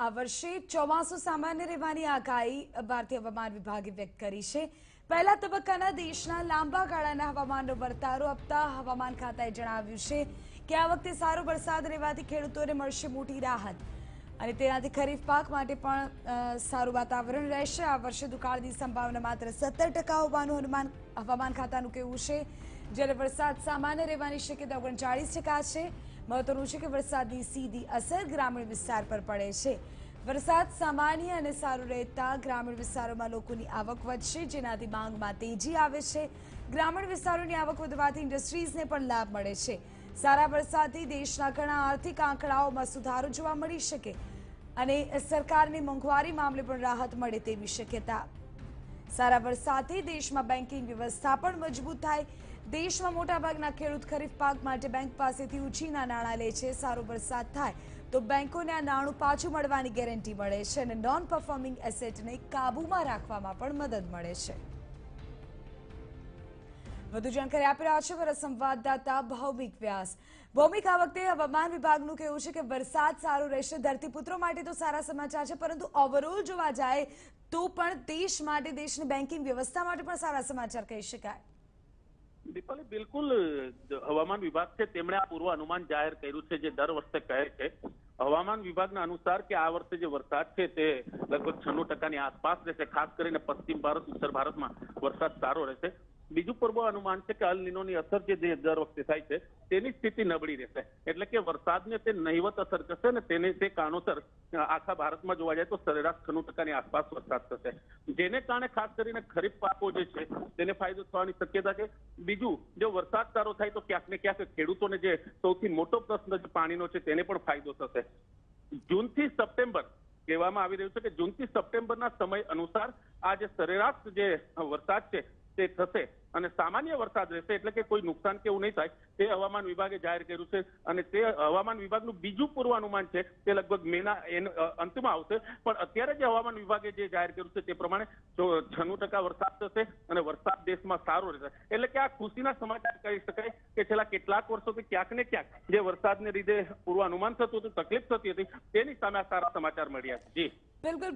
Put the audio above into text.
આ વર્ષે ચોમાસું સામાન્ય રહેવાની આગાહી ભારતીય હવામાન વિભાગે વ્યક્ત કરી છે। પહેલા તબક્કાના દેશના લાંબા ગાળાના હવામાનનો વર્તારો આપતા હવામાન ખાતાએ જણાવ્યું છે કે આ વખતે સારો વરસાદ રહેવાથી ખેડૂતોને મળશે મોટી રાહત અને તેનાથી ખરીફ પાક માટે પણ સારું વાતાવરણ રહેશે। આ વર્ષે દુકાળની સંભાવના માત્ર 17% હોવાનું હવામાન ખાતાનું કહેવું છે, જ્યારે વરસાદ સામાન્ય રહેવાની શક્યતા 39% છે। મહત્વનું છે કે વરસાદની સીધી અસર ગ્રામીણ વિસ્તાર પર પડે છે। વરસાદ સામાન્ય અને સારું રહેતા ગ્રામીણ વિસ્તારોમાં લોકોની આવક વધશે, જેનાથી માંગમાં તેજી આવે છે। ગ્રામીણ વિસ્તારોની આવક વધવાથી ઇન્ડસ્ટ્રીઝને પણ લાભ મળે છે। સારા વરસાદથી દેશના ઘણા આર્થિક આંકડાઓમાં સુધારો જોવા મળી શકે અને સરકારની મોંઘવારી મામલે પણ રાહત મળે તેવી શક્યતા। સારા વરસાદથી દેશમાં બેન્કિંગ વ્યવસ્થા પણ મજબૂત થાય। દેશમાં મોટાભાગના ખેડૂત ખરીફ પાક માટે બેંક પાસેથી ઉછીના નાણાં લે છે। સારો વરસાદ થાય તો બેંકોને આ નાણું પાછું મળવાની ગેરંટી મળે છે અને નોન પરફોર્મિંગ એસેટને કાબૂમાં રાખવામાં પણ મદદ મળે છે। વધુ જાણકારી આપી રહ્યા છે અમારા સંવાદદાતા ભૌમિક વ્યાસ। ભૌમિક, આ વખતે હવામાન વિભાગનું કહેવું છે કે વરસાદ સારો રહેશે। ધરતીપુત્રો માટે તો સારા સમાચાર છે, પરંતુ ઓવરઓલ જોવા જાય તો પણ દેશ માટે, દેશની બેન્કિંગ વ્યવસ્થા માટે પણ સારા સમાચાર કહી શકાય। દીપાલી, બિલકુલ હવામાન વિભાગ છે તેમણે આ પૂર્વ અનુમાન જાહેર કર્યું છે, જે દર વર્ષે કહે છે। હવામાન વિભાગના અનુસાર કે આ વર્ષે જે વરસાદ છે તે લગભગ 96% આસપાસ રહેશે। ખાસ કરીને પશ્ચિમ ભારત, ઉત્તર ભારતમાં વરસાદ સારો રહેશે। બીજું પૂર્વ અનુમાન છે કે અલ નીનોની અસર જે દર વખતે થાય છે તેની સ્થિતિ નબળી રહેશે, એટલે કે વરસાદને તે નહિવત અસર કરશે ને તે કારણોસર આખા ભારતમાં જોવા જાય તો સરેરાશ 96% આસપાસ વરસાદ થશે, જેને કારણે ખાસ કરીને ખરીફ પાકો જે છે તેને ફાયદો થવાની શક્યતા છે। બીજું, જો વરસાદ સારો થાય તો ક્યાંક ને ક્યાંક ખેડૂતોને જે સૌથી મોટો પ્રશ્ન જે પાણીનો છે તેને પણ ફાયદો થશે। જૂનથી સપ્ટેમ્બર કહેવામાં આવી રહ્યું છે કે જૂનથી સપ્ટેમ્બરના સમય અનુસાર આ જે સરેરાશ જે વરસાદ છે તે થશે અને સામાન્ય વરસાદ રહેશે, એટલે કે કોઈ નુકસાન કે એવું નહીં થાય તે હવામાન વિભાગે જાહેર કર્યું છે। અને તે હવામાન વિભાગનું બીજું પૂર્વાનુમાન છે તે લગભગ મેના અંતમાં આવશે, પણ અત્યારે જે હવામાન વિભાગે જે જાહેર કર્યું છે તે પ્રમાણે 96% વરસાદ થશે અને વરસાદ દેશમાં સારો રહેશે। એટલે કે આ ખુશીના સમાચાર કહી શકાય કે છેલ્લા કેટલાક વર્ષોથી ક્યાંક ને ક્યાંક જે વરસાદને લીધે પૂર્વાનુમાન થતું હતું, તકલીફ થતી હતી, તેની સામે આ સારા સમાચાર મળ્યા છે। જી બિલકુલ।